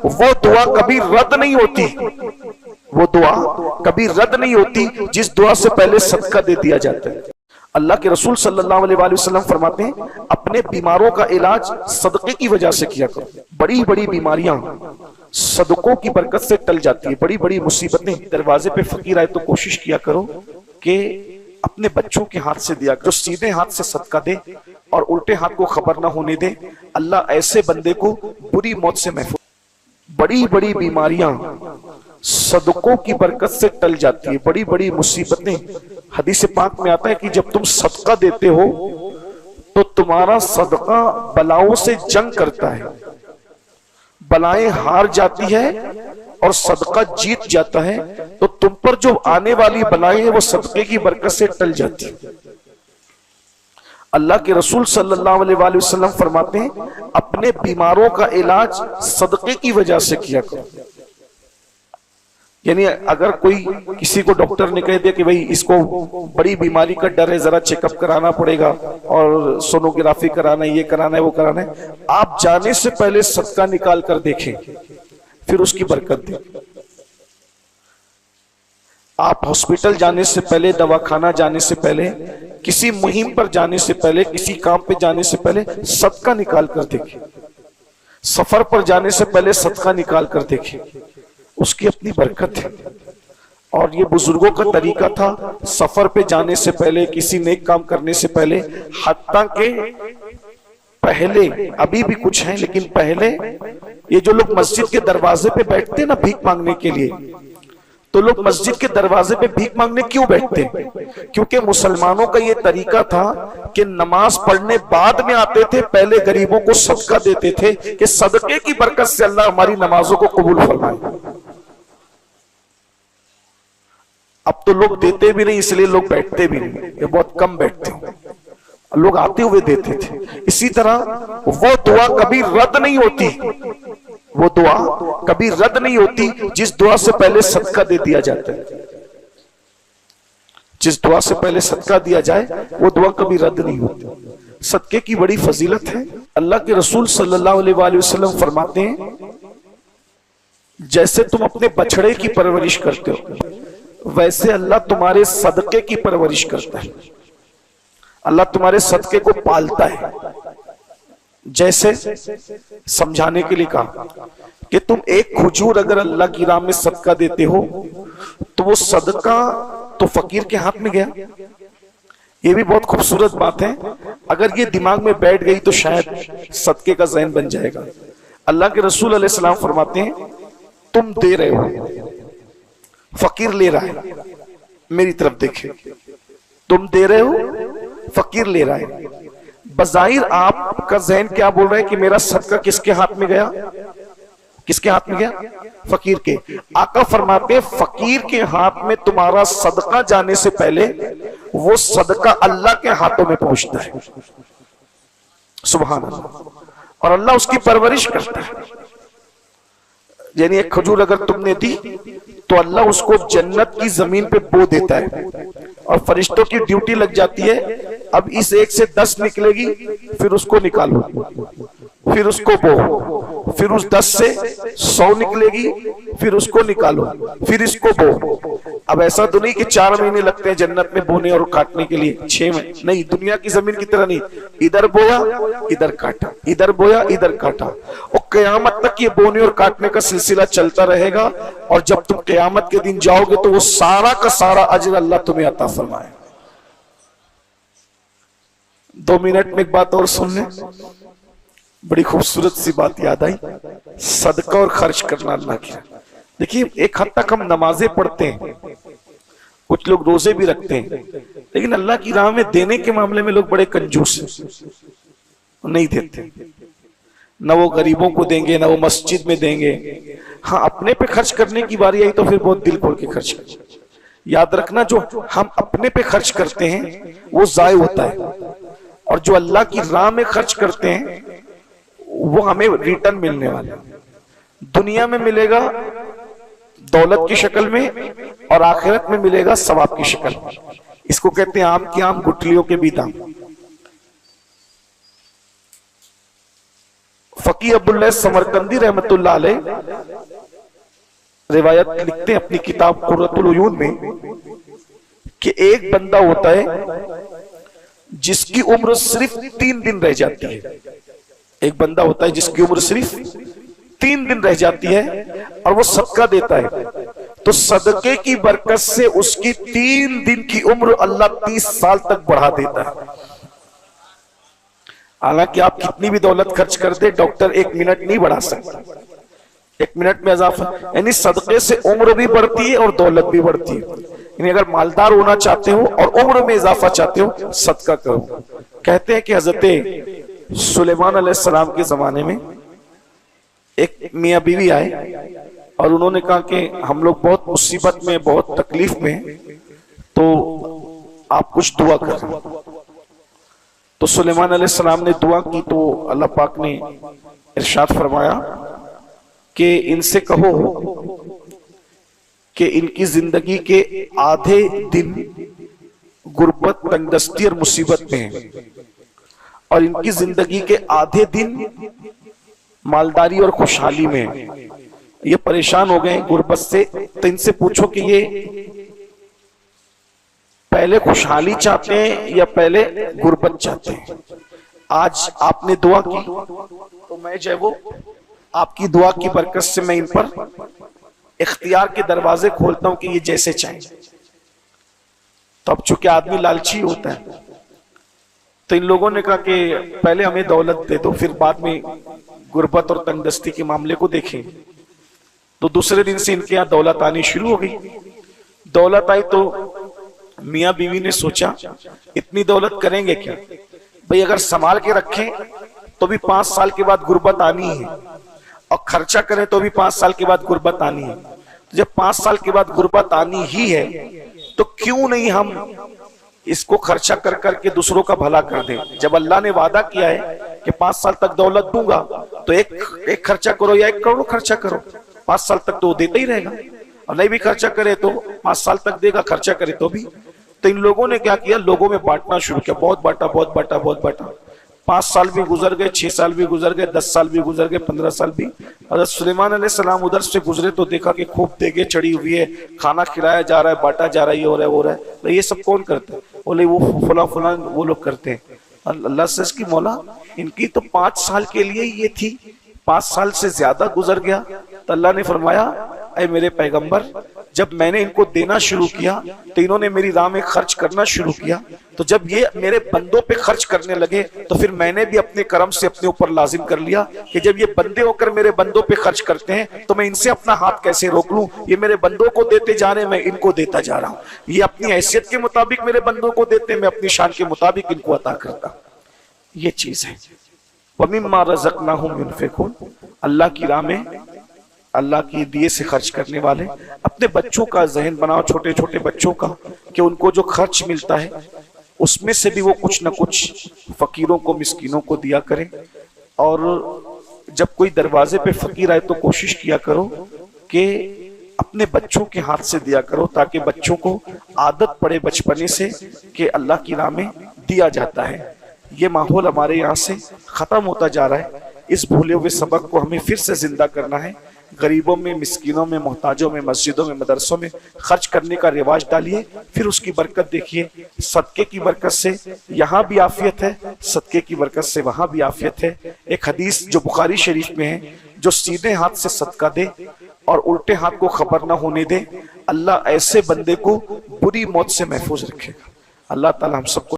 वो दुआ कभी रद्द नहीं होती, वो दुआ कभी रद्द नहीं होती जिस दुआ से पहले सदका दे दिया जाता है। अल्लाह के रसूल सल्लल्लाहु अलैहि वसल्लम फरमाते हैं, अपने बीमारों का इलाज सदके की वजह से किया करो। बड़ी बड़ी बीमारियां सदकों की बरकत से टल जाती है। बड़ी बड़ी मुसीबतें दरवाजे पे फकीर आए तो कोशिश किया करो कि अपने बच्चों के हाथ से दिया, जो सीधे हाथ से सदका दे और उल्टे हाथ को खबर ना होने दे। अल्लाह ऐसे बंदे को बुरी मौत से महफूज। बड़ी बड़ी बीमारियां सदकों की बरकत से टल जाती है। बड़ी बड़ी मुसीबतें, हदीस पाक में आता है कि जब तुम सदका देते हो तो तुम्हारा सदका बलाओं से जंग करता है, बलाएं हार जाती है और सदका जीत जाता है। तो तुम पर जो आने वाली बलाएं हैं वो सदके की बरकत से टल जाती है। अल्लाह के रसूल सल्लल्लाहु अलैहि वसल्लम फरमाते हैं, अपने बीमारों का इलाज सदके की वजह से किया करो। यानी अगर कोई किसी को डॉक्टर ने कह दिया कि भाई इसको बड़ी बीमारी का डर है, जरा चेकअप कराना पड़ेगा और सोनोग्राफी कराना है, ये कराना है, वो कराना है, आप जाने से पहले सदका निकाल कर देखें, फिर उसकी बरकत दें। आप हॉस्पिटल जाने से पहले, दवाखाना जाने से पहले, किसी मुहिम पर जाने से पहले, किसी काम पे जाने से पहले सदका निकाल कर देखें। सफर पर जाने से पहले सदका निकाल कर देखें, उसकी अपनी बरकत है। और ये बुजुर्गों का तरीका था, सफर पे जाने से पहले, किसी नेक काम करने से पहले, हत्ता के पहले, अभी भी कुछ है लेकिन पहले, ये जो लोग मस्जिद के दरवाजे पे बैठते ना भीख मांगने के लिए, तो लोग मस्जिद के दरवाजे पे भीख मांगने क्यों बैठते? क्योंकि मुसलमानों का ये तरीका था कि नमाज पढ़ने बाद में आते थे, पहले गरीबों को सदका देते थे कि सदके की बरकत से अल्लाह हमारी नमाजों को कबूल फरमाए। अब तो लोग देते भी नहीं, इसलिए लोग बैठते भी नहीं, ये बहुत कम बैठते हैं, लोग आते हुए देते थे। इसी तरह वो दुआ कभी रद्द नहीं होती, वो दुआ कभी रद्द नहीं होती जिस दुआ से पहले सदका दे दिया जाता है। जिस दुआ से पहले सदका दिया जाए वो दुआ कभी रद्द नहीं होती। सदके की बड़ी फजीलत है। अल्लाह के रसूल सल्लल्लाहु अलैहि वसल्लम फरमाते हैं, जैसे तुम अपने बछड़े की परवरिश करते हो वैसे अल्लाह तुम्हारे सदके की परवरिश करता है। अल्लाह तुम्हारे सदके को पालता है। जैसे समझाने के लिए कहा कि तुम एक खजूर अगर अल्लाह की राह में सदका देते हो तो वो सदका तो फकीर के हाथ में गया। ये भी बहुत खूबसूरत बात है। अगर ये दिमाग में बैठ गई तो शायद सदके का ज़हन बन जाएगा। अल्लाह के रसूल अलैहि सलाम फरमाते हैं, तुम दे रहे हो, फकीर ले रहा है, मेरी तरफ देखे, तुम दे रहे हो, फकीर ले रहा है। बज़ाहिर आपका ज़हन क्या बोल रहा है कि मेरा सदका किसके हाथ में गया? किसके हाथ में गया? फकीर के। आका फरमाते हैं, फकीर के हाथ में तुम्हारा सदका जाने से पहले वो सदका अल्लाह के हाथों में पहुंचता है। सुभान अल्लाह। और अल्लाह उसकी परवरिश करता है। यानी एक खजूर अगर तुमने दी तो अल्लाह उसको जन्नत की जमीन पे बो देता है और फरिश्तों की ड्यूटी लग जाती है। अब इस 1 से 10 निकलेगी, फिर उसको निकालो, फिर उसको बो, फिर उस 10 से 100 निकलेगी, फिर उसको निकालो, फिर इसको बो। अब ऐसा तो नहीं कि 4 महीने लगते हैं जन्नत में बोने और काटने के लिए, 6 महीने नहीं। दुनिया की जमीन की तरह नहीं, इधर बोया इधर काटा, इधर बोया इधर काटा, और क़यामत तक ये बोने और काटने का सिलसिला चलता रहेगा। और जब तुम क़यामत के दिन जाओगे तो वो सारा का सारा अजर अल्लाह तुम्हें अता फरमाए। 2 मिनट में एक बात और सुन ले, बड़ी खूबसूरत सी बात याद आई। सदका और खर्च करना अल्लाह की। देखिए, एक हद तक हम नमाजें पढ़ते हैं, कुछ लोग रोजे भी रखते हैं, लेकिन अल्लाह की राह में देने के मामले में लोग बड़े कंजूस हैं, नहीं देते। न वो गरीबों को देंगे, न वो मस्जिद में देंगे। हाँ, अपने पे खर्च करने की बारी आई तो फिर बहुत दिल खोल के खर्च करें। याद रखना, जो हम अपने पे खर्च करते हैं वो जाय होता है, और जो अल्लाह की राह में खर्च करते हैं वो हमें रिटर्न मिलने वाला है। दुनिया में मिलेगा दौलत की शक्ल में, और आखिरत में मिलेगा सवाब की शक्ल में। इसको कहते हैं आम की आम, गुठलियों के भी दाम। फकी अब्दुल्लाह समरकंदी रहमतुल्लाह अलैह रिवायत लिखते हैं अपनी किताब कुर्रतुल उयून में कि एक बंदा होता है जिसकी उम्र सिर्फ 3 दिन रह जाती है। एक बंदा होता है जिसकी उम्र सिर्फ 3 दिन रह जाती है और वो सदका देता है, तो सदके की बरकत से उसकी 3 दिन की उम्र अल्लाह 30 साल तक बढ़ा देता है। हालांकि आप कितनी भी दौलत खर्च कर दे, डॉक्टर 1 मिनट नहीं बढ़ा सकता, 1 मिनट में इजाफा, यानी सदके से उम्र भी बढ़ती है और दौलत भी बढ़ती है। यानी अगर मालदार होना चाहते हो और उम्र में इजाफा चाहते हो, सदका करो। कहते हैं कि हजरत सुलेमान अलैहिस्सलाम के जमाने में एक मियां बीवी आए और उन्होंने कहा कि हम लोग बहुत मुसीबत में, बहुत तकलीफ में, तो आप कुछ दुआ करें। तो सुलेमान अलैहिस्सलाम ने दुआ की तो अल्लाह पाक ने इरशाद फरमाया कि इनसे कहो कि इनकी जिंदगी के आधे दिन गुर्बत, तंगदस्ती और मुसीबत में है और इनकी जिंदगी के आधे दिन मालदारी और खुशहाली में है। ये परेशान हो गए गुर्बत से, तो इनसे पूछो कि ये पहले खुशहाली चाहते हैं या पहले गुर्बत चाहते हैं। आज आपने दुआ की तो मैं जो है वो आपकी दुआ की बरकत से मैं इन पर इख्तियार के दरवाजे खोलता हूं कि ये जैसे चाहें। तो अब चूंकि आदमी लालची होता है तो इन लोगों ने कहा कि पहले हमें दौलत दे दो, फिर बाद में गुर्बत और तंगदस्ती के मामले को देखें। तो दूसरे दिन से इनके यहाँ दौलत आनी शुरू हो गई। दौलत आई तो मियां बीवी ने सोचा इतनी दौलत करेंगे क्या भाई, अगर संभाल के रखें तो भी 5 साल के बाद गुर्बत आनी है और खर्चा करें तो भी 5 साल के बाद गुर्बत आनी है। तो जब 5 साल के बाद गुर्बत आनी ही है तो क्यों नहीं हम इसको खर्चा कर करके दूसरों का भला कर दें। जब अल्लाह ने वादा किया है कि 5 साल तक दौलत दूंगा तो एक खर्चा करो या 1 करोड़ खर्चा करो, 5 साल तक तो वो देता ही रहेगा, और नहीं भी खर्चा करे तो 5 साल तक देगा, खर्चा करे तो भी। तो इन लोगों ने क्या किया, लोगों में बांटना शुरू किया, बहुत बांटा बहुत बांटा बहुत बांटा। 5 साल भी गुजर गए, 6 साल भी गुजर गए, 10 साल भी गुजर गए, 15 साल भी। हज़रत सुलेमान अलैहिस्सलाम उधर से गुजरे तो देखा कि खूब देगे चढ़ी हुई है, खाना खिलाया जा रहा है, बांटा जा रहा है, ये हो रहा है वो हो रहा है। तो ये सब कौन करता है? बोले वो फुला फुला वो लोग करते हैं। अल्लाह से इसकी मौला इनकी तो 5 साल के लिए ये थी, 5 साल से ज्यादा गुजर गया। तो अल्लाह ने फरमाया ऐ मेरे पैगंबर, जब मैंने इनको देना शुरू किया तो इन्होंने मेरी राह में खर्च करना शुरू किया, तो जब ये मेरे बंदों पे खर्च करने लगे तो फिर मैंने भी अपने करम से अपने ऊपर लाजिम कर लिया कि जब ये बंदे होकर मेरे बंदों पे खर्च करते हैं तो मैं इनसे अपना हाथ कैसे रोक लूं। ये मेरे बंदों को देते जा रहे हैं, मैं इनको देता जा रहा हूं। ये अपनी हैसियत के मुताबिक मेरे बंदों को देते, मैं अपनी शान के मुताबिक इनको अता करता। ये चीज है। वमिम्मा रज़क़नाहुम युनफ़िक़ून, अल्लाह की राह में, अल्लाह की दिए से खर्च करने वाले। अपने बच्चों का जहन बनाओ, छोटे छोटे बच्चों का, कि उनको जो खर्च मिलता है उसमें से भी वो कुछ न कुछ फकीरों को, मिस्कीनों को दिया करें। और जब कोई दरवाजे पे फकीर आए तो कोशिश किया करो कि अपने बच्चों के हाथ से दिया करो, ताकि बच्चों को आदत पड़े बचपने से कि अल्लाह की राह में दिया जाता है। ये माहौल हमारे यहाँ से खत्म होता जा रहा है। इस भूले हुए सबक को हमें फिर से जिंदा करना है। गरीबों में, मिस्कीनों में, मोहताजों में, मस्जिदों में, मदरसों में खर्च करने का रिवाज डालिए, फिर उसकी बरकत देखिए। सदके की बरकत से यहाँ भी आफियत है, सदके की बरकत से वहाँ भी आफियत है। एक हदीस जो बुखारी शरीफ में है, जो सीधे हाथ से सदका दे और उल्टे हाथ को खबर ना होने दे, अल्लाह ऐसे बंदे को बुरी मौत से महफूज रखेगा। अल्लाह ताला हम सबको